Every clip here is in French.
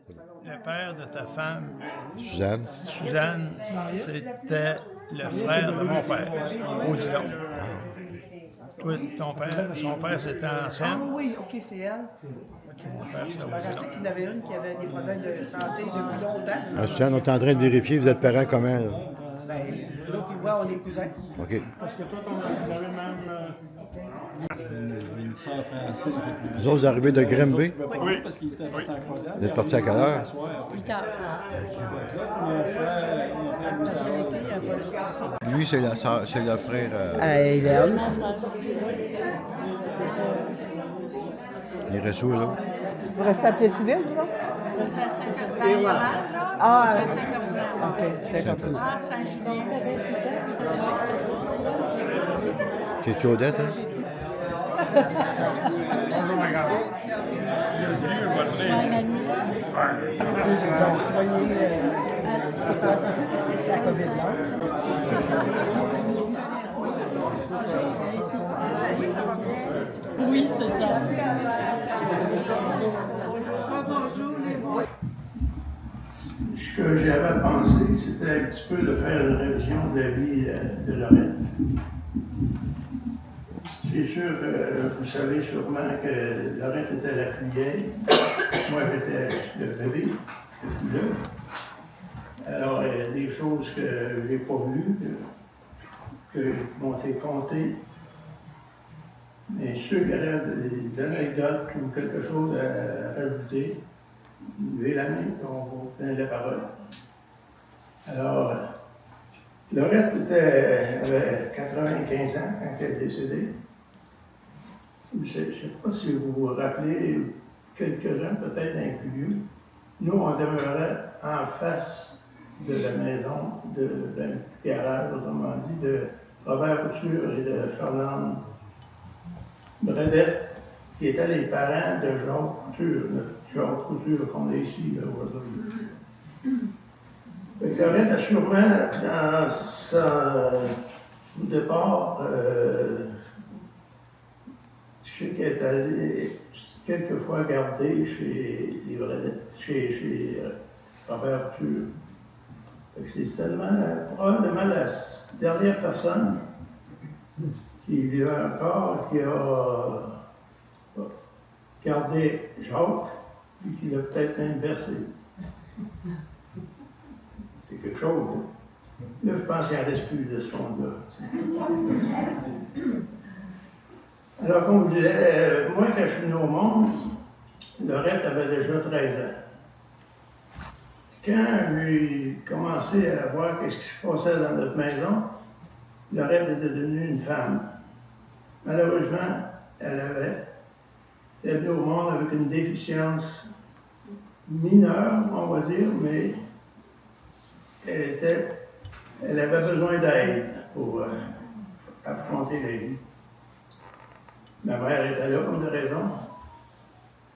Le père de ta femme, Suzanne. Suzanne, c'était le frère de mon père, Odilon. Toi, ton père, son père, c'était Ah Anselme. oui, ok, c'est elle. Mon père, c'était Je me rappelais Odilon. qu'il y en avait une qui avait des problèmes de santé depuis longtemps. Ah, Suzanne, on est en train de vérifier, vous êtes parents comment, là? Ben, là, puis moi, on est cousins. OK. Parce que toi, vous avez même une sœur française. Vous autres, vous arrivez de Grimby? Oui, parce qu'il était parti en croisière. Vous êtes partis à quelle heure? 8 heures. Lui, c'est la sœur, c'est le frère. Hélène. Il est ressourd, là. Vous restez à Pied-Civil, vous autres? C'est à Saint-Ferdinand, là. Ah, C'est à Saint-Ferdinand. OK, c'est Saint-Ferdinand. Ah, Saint-Julien. C'est Claudette, hein? Bonjour, ma grande. Bienvenue à votre réunion. Donc, vous voyez, c'est pas la COVID, là. Oui, c'est ça. Ce que j'avais pensé, c'était un petit peu de faire une révision de la vie de Lorette. C'est sûr que vous savez sûrement que Lorette était la plus vieille. Moi, j'étais le bébé, le plus jeune. Alors, il y a des choses que j'ai pas vues, que m'ont été contées. Mais ceux qui auraient des anecdotes ou quelque chose à rajouter, levez la main, on vous donne la parole. Alors, Lorette avait 95 ans quand elle est décédée. Je ne sais pas si vous vous rappelez, quelques-uns peut-être un plus vieux. Nous, on demeurait en face de la maison, d'un petit garage, autrement dit, de Robert Couture et de Fernande Bredette, qui étaient les parents de Jacques Couture, notre Jacques Couture qu'on a ici aujourd'hui. Fait que Lorette a sûrement, dans son départ, je sais qu'elle est allée quelquefois garder chez les Bredette, chez Robert Couture. Fait que c'est seulement probablement la dernière personne qui vivait encore, qui a gardé Jacques, puis qui l'a peut-être même versé. C'est quelque chose. Là, je pense qu'il n'en reste plus de ce monde-là. Alors, comme je disais, moi, quand je suis venu au monde, Lorette avait déjà 13 ans. Quand j'ai commencé à voir ce qui se passait dans notre maison, Lorette était devenue une femme. Malheureusement, elle était venue au monde avec une déficience mineure, on va dire, mais elle avait besoin d'aide pour affronter la vie. Ma mère était là, comme de raison.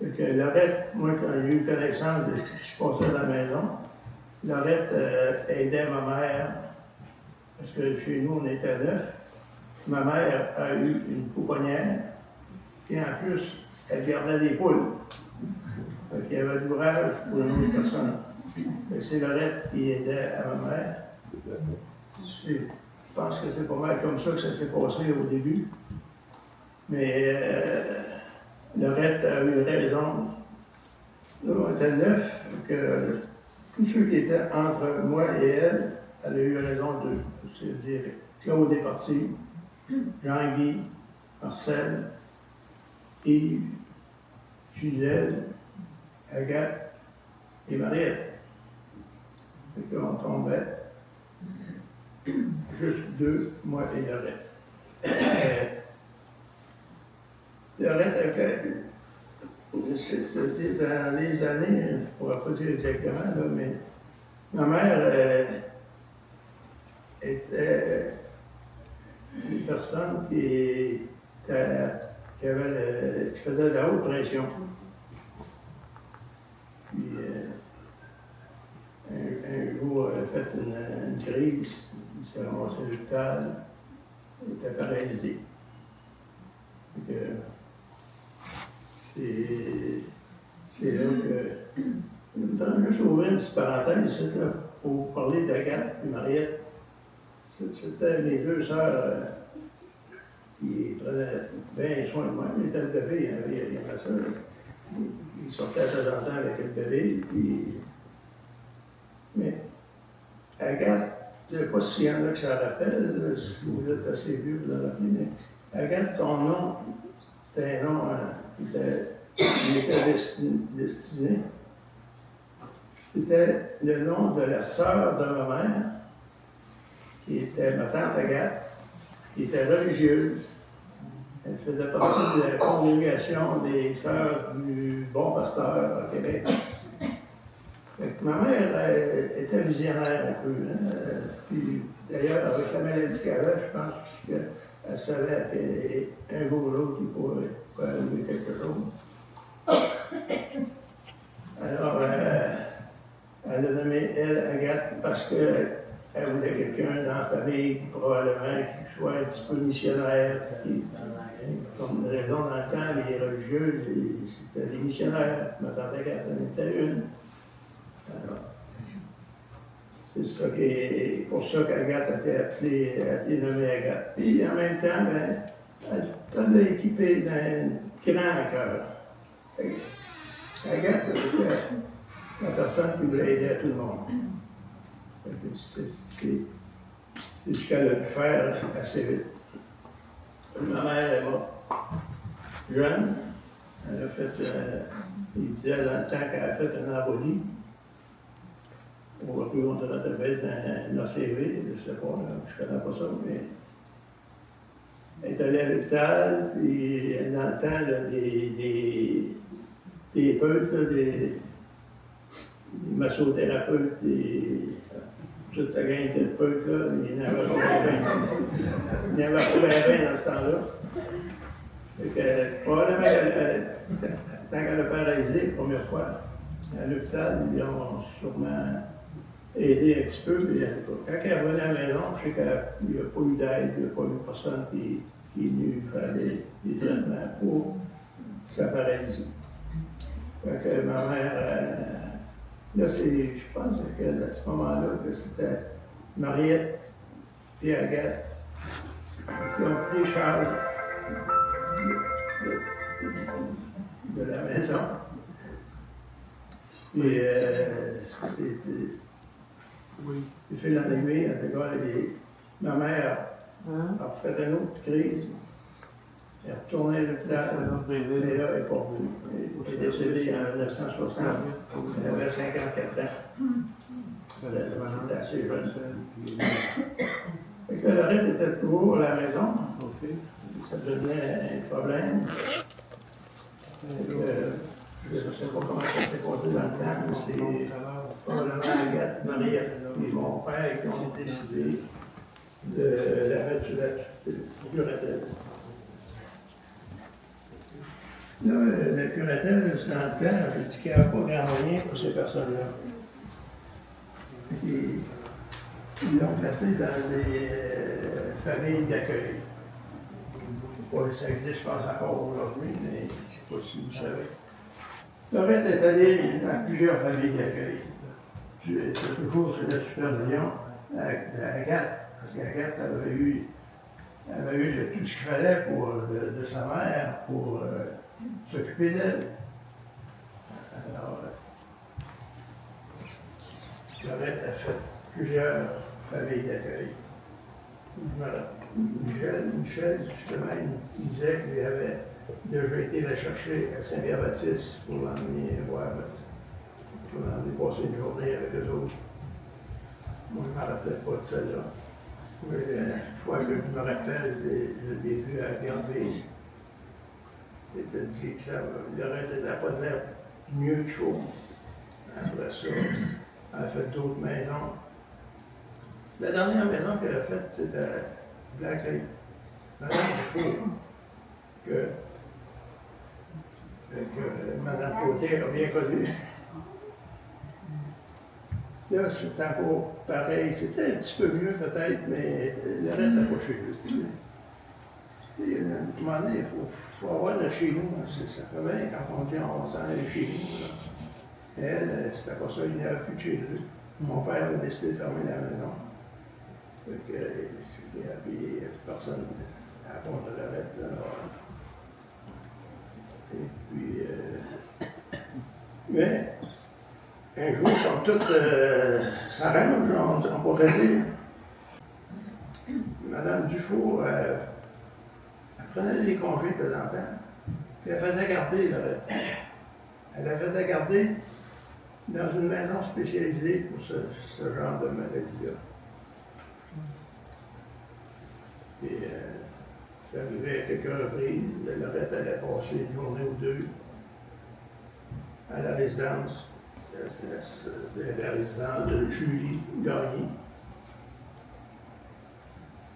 Fait que Lorette, moi, quand j'ai eu connaissance de ce qui se passait dans la maison, Lorette aidait ma mère, parce que chez nous, on était 9. Ma mère a eu une pouponnière, et en plus, elle gardait des poules. Fait qu'il y avait de l'ouvrage pour une autre personne. C'est Lorette qui aidait à ma mère. Je pense que c'est pas mal comme ça que ça s'est passé au début. Mais Lorette a eu raison. Là, on était 9, que tous ceux qui étaient entre moi et elle, elle a eu raison d'eux. C'est-à-dire, Claude est parti, Jean-Guy, Marcel, Yves, Gisèle, Agathe et Mariette. Fait qu'on tombait juste deux, moi et Lorette. Lorette, c'était dans les années, je ne pourrais pas dire exactement, là, mais ma mère était une personne qui faisait de la haute pression. Puis, un jour, elle a fait une crise, il s'est ramassé à l'hôpital, il était paralysé. C'est là que Je voudrais juste ouvrir une petite parenthèse ici, là, pour parler d'Agathe et Mariette. C'était mes deux sœurs qui prenaient bien soin de moi. Ils étaient le bébé, il y avait ça. Ils sortaient à temps en temps avec le bébé. Puis... Mais Agathe, je ne sais pas s'il y en a qui s'en rappellent, si vous êtes assez vieux pour le rappeler, mais Agathe, ton nom, c'était un nom qui était destiné. C'était le nom de la sœur de ma mère, qui était ma tante Agathe, qui était religieuse. Elle faisait partie de la congrégation des sœurs du Bon Pasteur au Québec. Fait que ma mère était visionnaire un peu. Hein? Puis d'ailleurs, avec la maladie qu'elle avait, je pense aussi qu'elle savait qu'un jour ou l'autre, il pourrait arriver quelque chose. Alors, elle a nommé elle Agathe parce qu'elle voulait quelqu'un dans la famille, probablement, qui soit un petit peu missionnaire. Comme raison dans le temps, les religieuses, c'était des missionnaires. Ma tante Agathe en était une. Alors, c'est ça pour ça qu'Agathe a été nommée Agathe. Puis en même temps, ben, elle l'a équipée d'un grand cœur. Agathe, c'était la personne qui voulait aider à tout le monde. C'est ce qu'elle a pu faire assez vite. Ma mère est morte jeune. Elle a fait, il disait dans le temps qu'elle a fait une embolie. On va trouver on un ACV, je ne sais pas, là, je ne connais pas ça, mais elle est allée à l'hôpital, puis dans le temps, là, des peutes, là, des massothérapeutes, toute sa gang de peutes, là, il n'y en avait pas bien dans ce temps-là. Fait que, probablement, tant qu'elle n'a pas réalisé la première fois, à l'hôpital, ils ont sûrement aidé un petit peu. Puis, quand elle revenait à la maison, je sais qu'il n'y a pas eu d'aide, il n'y a pas eu personne qui est venu faire des traitements pour sa paralysie. Fait que ma mère, là, je pense qu'à ce moment-là, que c'était Mariette et Agathe qui ont pris charge de la maison. Puis, j'ai fait l'enlever, en tout cas, ma mère a fait une autre crise. Elle est retournée à l'hôpital, mais là, elle n'est pas revenue. Elle est décédée en 1960. Elle avait 54 ans. C'était assez jeune. Fait que Lorette était toujours à la maison. Ça devenait un problème. Je ne sais pas comment ça s'est passé dans le temps, mais c'est probablement Agathe, Mariette et mon père qui ont décidé de la mettre sur la curatelle. Là, la curatelle, c'est dans le temps, je dis qu'il n'y avait pas grand moyen pour ces personnes-là. Ils l'ont placé dans des familles d'accueil. Ouais, ça existe, je pense, encore aujourd'hui, mais je ne sais pas si vous savez. Lorette est allée dans plusieurs familles d'accueil. C'est toujours sous la supervision d'Agathe, parce qu'Agathe avait eu tout ce qu'il fallait de sa mère pour s'occuper d'elle. Alors, Lorette a fait plusieurs familles d'accueil. Michel, justement, il disait qu'il avait déjà été la chercher à Saint-Pierre-Baptiste pour l'emmener voir, pour l'emmener passer une journée avec eux autres. Moi, je ne me rappelle pas de celle-là. Une fois que je me rappelle, je l'ai vu à Granby. Il était dit que Lorette n'était pas de l'air mieux qu'il faut. Après ça, elle a fait d'autres maisons. La dernière maison qu'elle a faite, c'était Black Lake. Madame Dufour, que Madame Côté a bien connu. Là, c'est encore pareil. C'était un petit peu mieux peut-être, mais Lorette n'a pas chez lui. Et, à un moment donné, il faut avoir de chez nous. Ça fait bien quand on dit on va s'en aller chez nous. Elle, c'était pas ça, il n'y avait plus de chez eux. Mon père a décidé de fermer la maison. Fait que, il n'y avait personne à pont de Lorette dans l'heure. Et puis, mais, un jour, comme tout s'arrange, on pourrait dire, Madame Dufour, elle prenait des congés de temps en temps, puis elle faisait garder Lorette. Elle la faisait garder dans une maison spécialisée pour ce genre de maladie-là. Et ça arrivait à quelques reprises. Lorette allait passer une journée ou deux à la résidence, la résidence de Julie Gagné.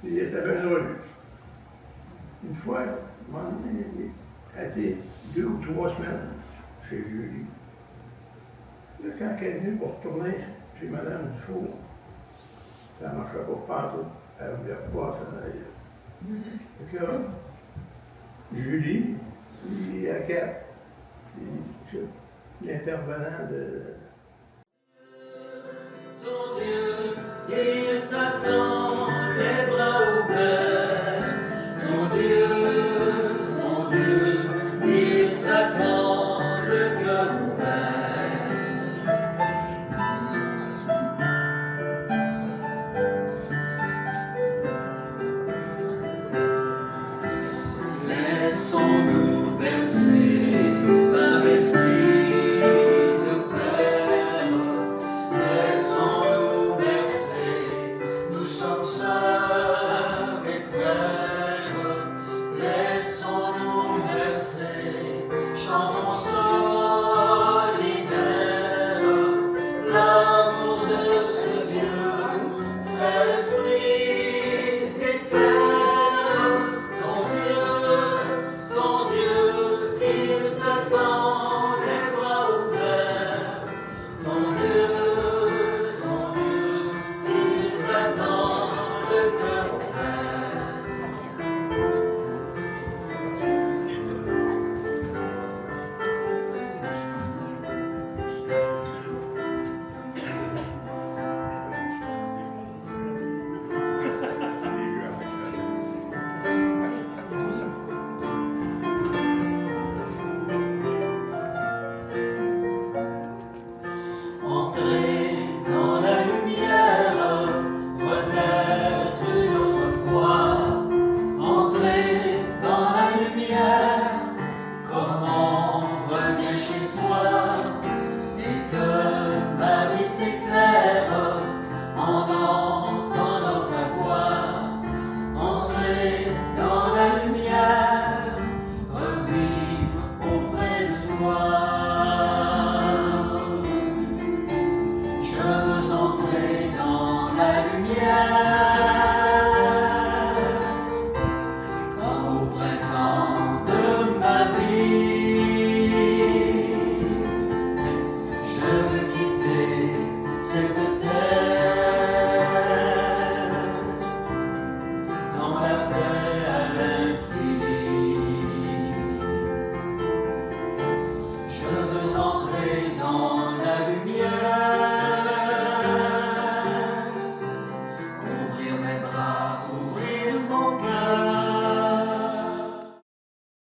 Puis elle était bien heureuse. Une fois, elle a été 2 ou 3 semaines chez Julie. Là, quand elle est venue pour retourner chez Mme Dufour, ça ne marchait pas partout. Elle ne voulait pas s'en aller. Fait que là, Julie, puis Agathe, puis l'intervenant de... Ton Dieu, il t'attend.